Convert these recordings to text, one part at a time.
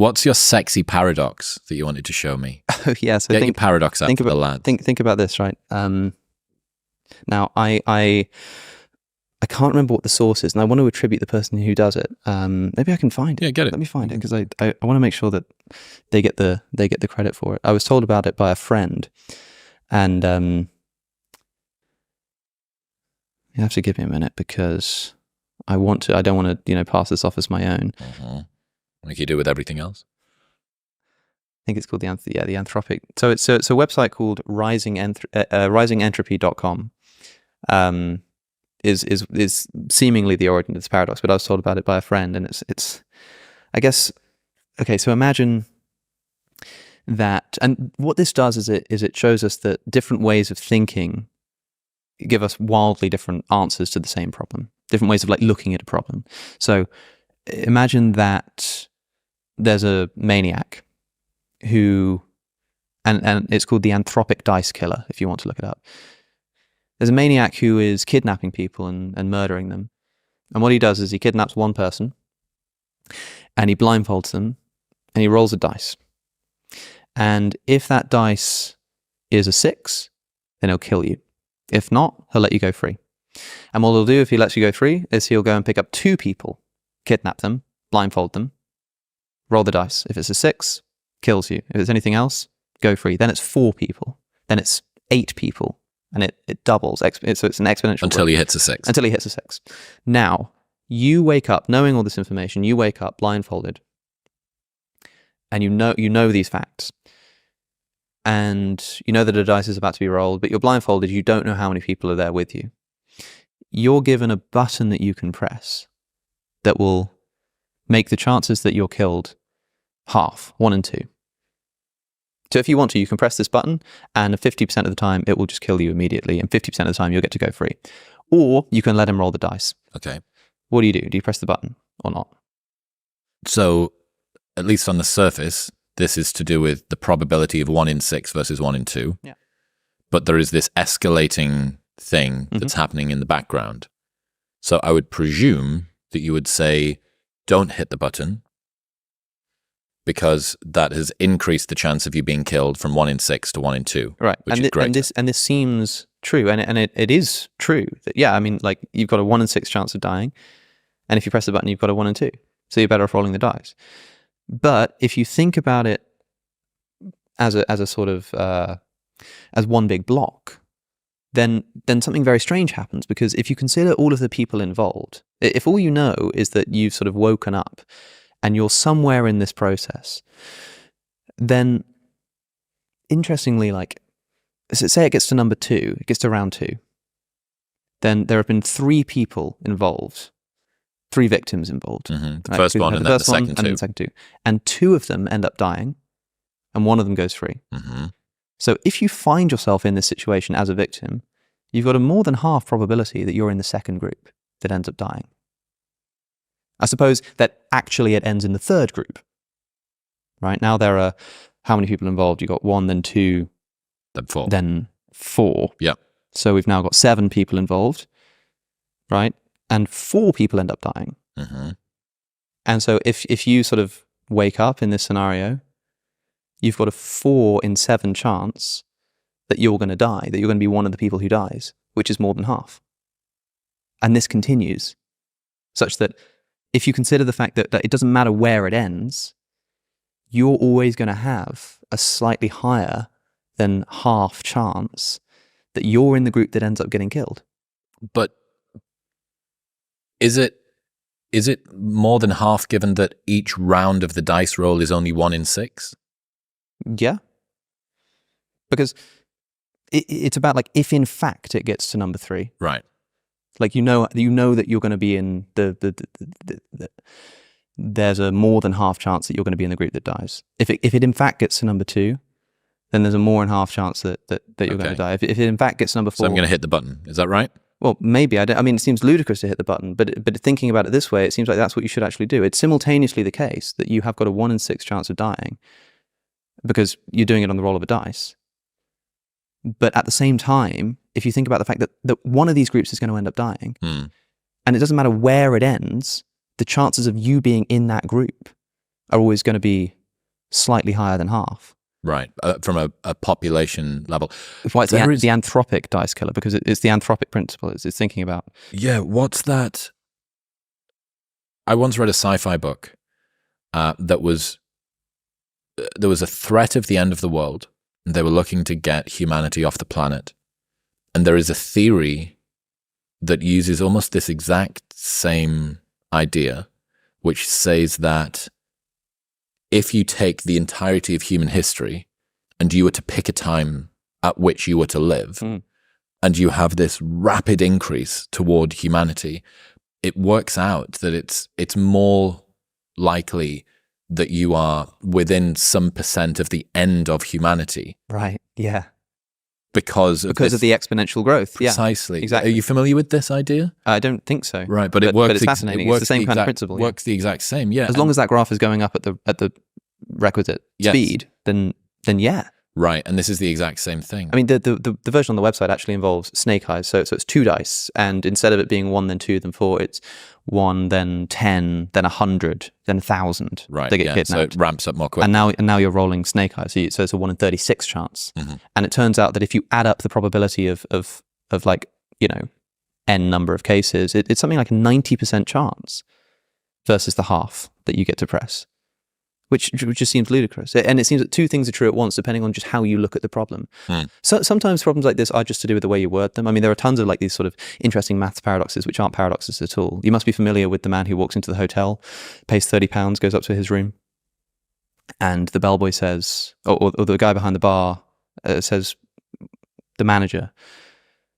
What's your sexy paradox that you wanted to show me? Oh, yeah. So Get your paradox out for the lad. Think about this, right? Now, I can't remember what the source is, and I want to attribute the person who does it. Maybe I can find it. Yeah, get it. Let me find it, because I want to make sure that they get the credit for it. I was told about it by a friend, and you have to give me a minute, because I don't want to pass this off as my own. Like you do with everything else. I think it's called the Anthropic. So it's a website called risingentropy.com. Is seemingly the origin of this paradox, but I was told about it by a friend, and it's I guess, okay, so imagine that, and what this does is it shows us that different ways of thinking give us wildly different answers to the same problem, different ways of looking at a problem. So imagine that there's a maniac who, and it's called the Anthropic Dice Killer, if you want to look it up. There's a maniac who is kidnapping people and murdering them. And what he does is he kidnaps one person, and he blindfolds them, and he rolls a dice. And if that dice is a 6, then he'll kill you. If not, he'll let you go free. And what he'll do if he lets you go free is he'll go and pick up 2 people, kidnap them, blindfold them, roll the dice. If it's a 6, kills you. If it's anything else, go free. Then it's 4 people. Then it's 8 people. And it doubles. So it's an exponential. Until he hits a 6. Until he hits a 6. Now, you wake up, knowing all this information, you wake up blindfolded. And you know these facts. And you know that a dice is about to be rolled, but you're blindfolded, you don't know how many people are there with you. You're given a button that you can press that will make the chances that you're killed half, 1 and 2. So if you want to, you can press this button, and 50% of the time it will just kill you immediately, and 50% of the time you'll get to go free. Or you can let him roll the dice. Okay. What do? Do you press the button or not? So, at least on the surface, this is to do with the probability of 1 in 6 versus 1 in 2. Yeah. But there is this escalating thing that's happening in the background. So I would presume that you would say, don't hit the button, because that has increased the chance of you being killed from 1 in 6 to 1 in 2. Right. Which is great. And this seems true, and it is true that, yeah, I mean, like, you've got a 1 in 6 chance of dying, and if you press the button, you've got a 1 in 2. So you're better off rolling the dice. But if you think about it as a sort of as one big block, then something very strange happens, because if you consider all of the people involved, if all you know is that you've sort of woken up and you're somewhere in this process, then interestingly, like, say it gets to number 2, it gets to round 2, then there have been 3 people involved, 3 victims involved. The first one and then the second 2. And the second 2. And 2 of them end up dying, and 1 of them goes free. So if you find yourself in this situation as a victim, you've got a more than half probability that you're in the second group that ends up dying. I suppose that actually it ends in the third group. Right? Now there are how many people involved? You've got 1, then 2, then 4. Yeah. So we've now got 7 people involved, right? And 4 people end up dying. And so if you sort of wake up in this scenario, you've got a 4 in 7 chance that you're going to die, that you're going to be one of the people who dies, which is more than half. And this continues, such that if you consider the fact that it doesn't matter where it ends, you're always going to have a slightly higher than half chance that you're in the group that ends up getting killed. But is it more than half, given that each round of the dice roll is only 1 in 6? Yeah. Because it's about, like, if in fact it gets to number 3. Right. Like, you know that you're going to be in there's a more than half chance that you're going to be in the group that dies. If it in fact gets to number 2, then there's a more than half chance that you're going to die. If it in fact gets to number 4... So I'm going to hit the button. Is that right? Well, maybe. I mean, it seems ludicrous to hit the button, but thinking about it this way, it seems like that's what you should actually do. It's simultaneously the case that you have got a 1 in 6 chance of dying, because you're doing it on the roll of a dice. But at the same time, if you think about the fact that one of these groups is going to end up dying, and it doesn't matter where it ends, the chances of you being in that group are always going to be slightly higher than half. Right. From a population level. Why it's the anthropic dice killer, because it's the anthropic principle. It's thinking about. Yeah. What's that? I once read a sci-fi book that was, there was a threat of the end of the world, and they were looking to get humanity off the planet. And there is a theory that uses almost this exact same idea, which says that if you take the entirety of human history and you were to pick a time at which you were to live, and you have this rapid increase toward humanity, it works out that it's more likely that you are within some percent of the end of humanity. Right. Yeah. Because of the exponential growth. Precisely. Yeah, exactly. Are you familiar with this idea? I don't think so. Right, but it works. But it's fascinating. It's the same kind of principle. Works the exact same. Yeah. As long as that graph is going up at the requisite speed, then yeah. Right, and this is the exact same thing. I mean, the version on the website actually involves snake eyes. So it's 2 dice, and instead of it being 1, then 2, then 4, it's 1, then 10, then 100, then 1,000. Right. They get kidnapped. So it ramps up more quickly. And now you're rolling snake eyes. So it's a 1 in 36 chance. And it turns out that if you add up the probability of like, n number of cases, it's something like a 90% chance versus the half that you get to press. Which just seems ludicrous. And it seems that 2 things are true at once, depending on just how you look at the problem. So sometimes problems like this are just to do with the way you word them. I mean, there are tons of like these sort of interesting maths paradoxes, which aren't paradoxes at all. You must be familiar with the man who walks into the hotel, pays £30, goes up to his room, and the bellboy says, or the guy behind the bar says, the manager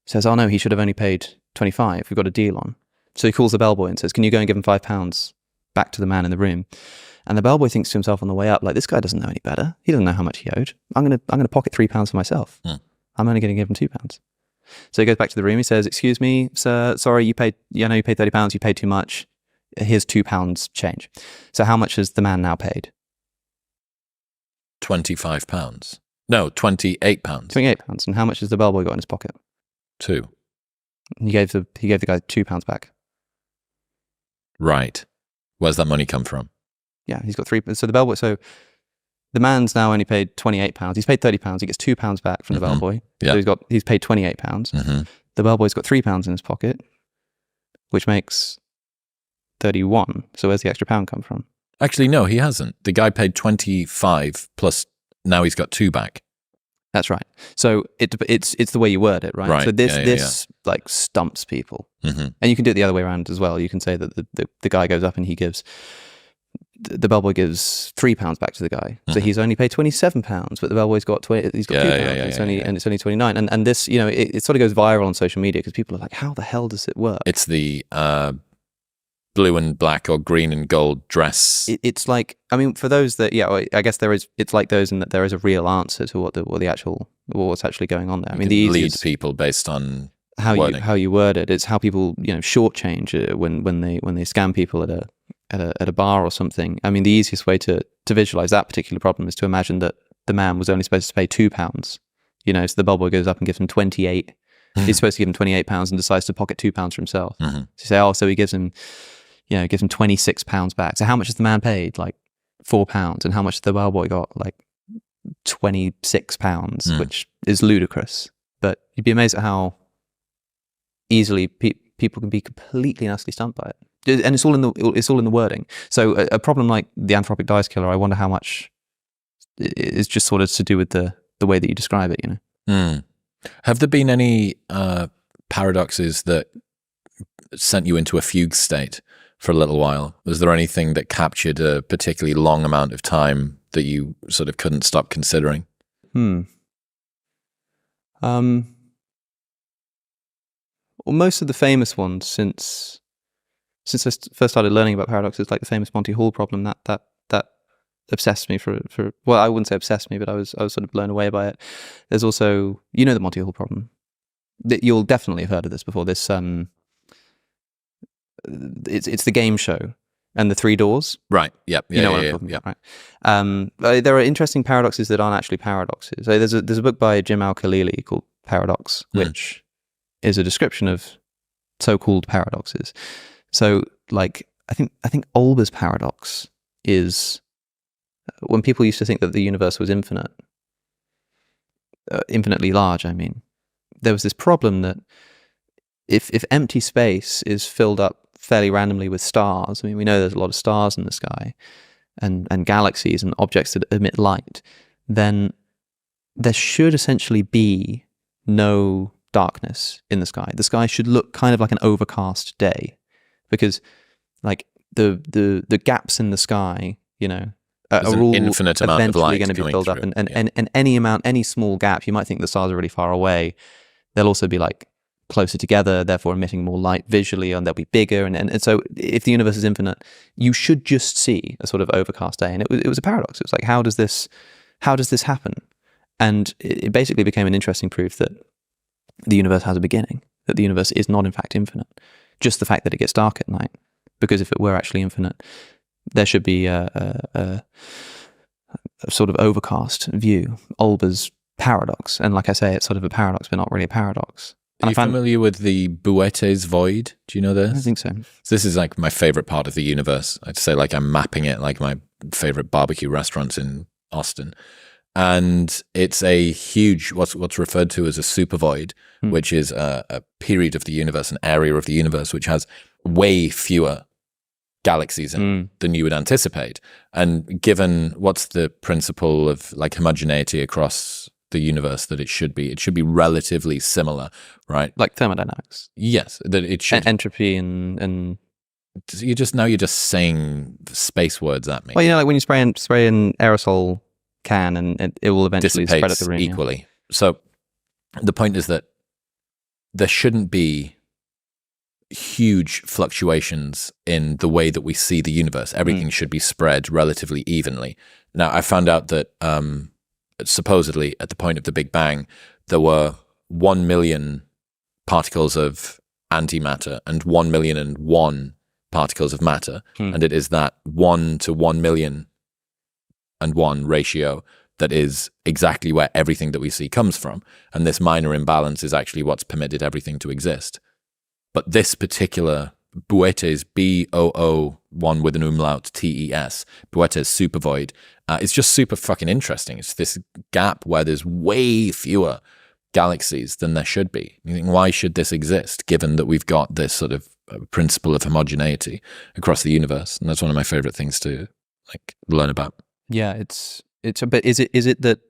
says, oh no, he should have only paid 25. We've got a deal on. So he calls the bellboy and says, can you go and give him £5 back to the man in the room? And the bellboy thinks to himself on the way up, like, this guy doesn't know any better. He doesn't know how much he owed. I'm gonna pocket £3 for myself. I'm only going to give him £2. So he goes back to the room. He says, excuse me, sir, sorry, I know you paid £30. You paid too much. Here's £2 change. So how much has the man now paid? £25. No, £28. £28. And how much has the bellboy got in his pocket? 2. He gave the guy £2 back. Right. Where's that money come from? Yeah, he's got 3. So the man's now only paid £28. He's paid £30. He gets £2 back from the bellboy. Yeah. So he's paid £28. The bellboy's got £3 in his pocket, which makes 31. So where's the extra £1 come from? Actually, no, he hasn't. The guy paid 25 plus now he's got 2 back. That's right. So it's the way you word it, right? Right. So this like stumps people. And you can do it the other way around as well. You can say that the guy goes up and he gives, the bellboy gives £3 back to the guy. So he's only paid £27, but the bellboy's got he's got £2. And it's only 29. And this, it sort of goes viral on social media because people are like, how the hell does it work? It's the blue and black or green and gold dress. It's like, I mean, for those that, I guess it's like those in that there is a real answer to what's actually going on there. I mean, the lead people based on how you word it. It's how people, shortchange it when they scam people at a bar or something. I mean, the easiest way to visualize that particular problem is to imagine that the man was only supposed to pay £2. So the bellboy goes up and gives him 28. He's supposed to give him £28 and decides to pocket £2 for himself. So you say, so he gives him £26 back. So how much has the man paid? Like £4. And how much the bellboy got? Like £26, which is ludicrous. But you'd be amazed at how easily people can be completely and utterly stumped by it. And it's all in the wording. So a problem like the anthropic dice killer, I wonder how much is just sort of to do with the way that you describe it. Have there been any paradoxes that sent you into a fugue state for a little while? Was there anything that captured a particularly long amount of time that you sort of couldn't stop considering? Well, most of the famous ones since I first started learning about paradoxes, like the famous Monty Hall problem, that obsessed me for well, I wouldn't say obsessed me, but I was sort of blown away by it. There's also, the Monty Hall problem. You'll definitely have heard of this before. This it's the game show and the 3 doors. Right. Yep. What I'm talking about, right? There are interesting paradoxes that aren't actually paradoxes. So there's a book by Jim Al-Khalili called Paradox, which is a description of so-called paradoxes. So, like, I think Olber's paradox is when people used to think that the universe was infinite, infinitely large, I mean, there was this problem that if empty space is filled up fairly randomly with stars, I mean, we know there's a lot of stars in the sky and galaxies and objects that emit light, then there should essentially be no darkness in the sky. The sky should look kind of like an overcast day, because like the gaps in the sky, you know, are all infinite amount of light going to be filled up, through. and any small gap, you might think the stars are really far away, they'll also be like closer together, therefore emitting more light visually, and they'll be bigger. And so if the universe is infinite, you should just see a sort of overcast day. And it was a paradox. It was like, how does this happen? And it basically became an interesting proof that the universe has a beginning, that the universe is not in fact infinite. Just the fact that it gets dark at night, because if it were actually infinite, there should be a sort of overcast view, Olber's paradox. And like I say, it's sort of a paradox, but not really a paradox. Are you familiar with the Boetes void? Do you know this? I think so. So this is like my favorite part of the universe. I'd say like I'm mapping it like my favorite barbecue restaurants in Austin. And it's a huge, what's referred to as a super void, which is a period of the universe, an area of the universe, which has way fewer galaxies in it than you would anticipate. And given what's the principle of like homogeneity across the universe, that it should be relatively similar, right? Like thermodynamics. Yes, that it should. Entropy and you're just saying space words at me. Well, you know, like when you spray an aerosol can, and it will eventually spread at the room equally. Yeah. So the point is that there shouldn't be huge fluctuations in the way that we see the universe. Everything should be spread relatively evenly. Now, I found out that supposedly at the point of the Big Bang, there were 1 million particles of antimatter and 1,000,001 particles of matter. And it is that 1 to 1,000,001 ratio that is exactly where everything that we see comes from. And this minor imbalance is actually what's permitted everything to exist. But this particular Boetes, B-O-O-1 with an umlaut, T-E-S, Boetes supervoid, it's just super fucking interesting. It's this gap where there's way fewer galaxies than there should be. You think, why should this exist, given that we've got this sort of principle of homogeneity across the universe? And that's one of my favorite things to like learn about. Yeah, it's a bit. Is it that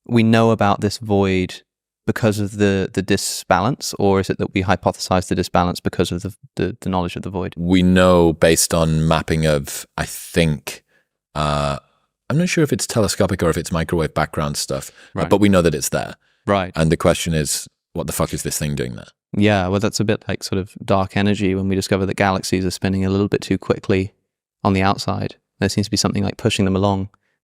we know about this void because of the disbalance, or is it that we hypothesize the disbalance because of the knowledge of the void? We know based on mapping of, I think, I'm not sure if it's telescopic or if it's microwave background stuff, right, but we know that it's there. Right. And the question is, what the fuck is this thing doing there? Yeah, well, that's a bit like sort of dark energy when we discover that galaxies are spinning a little bit too quickly on the outside. There seems to be something like pushing them along.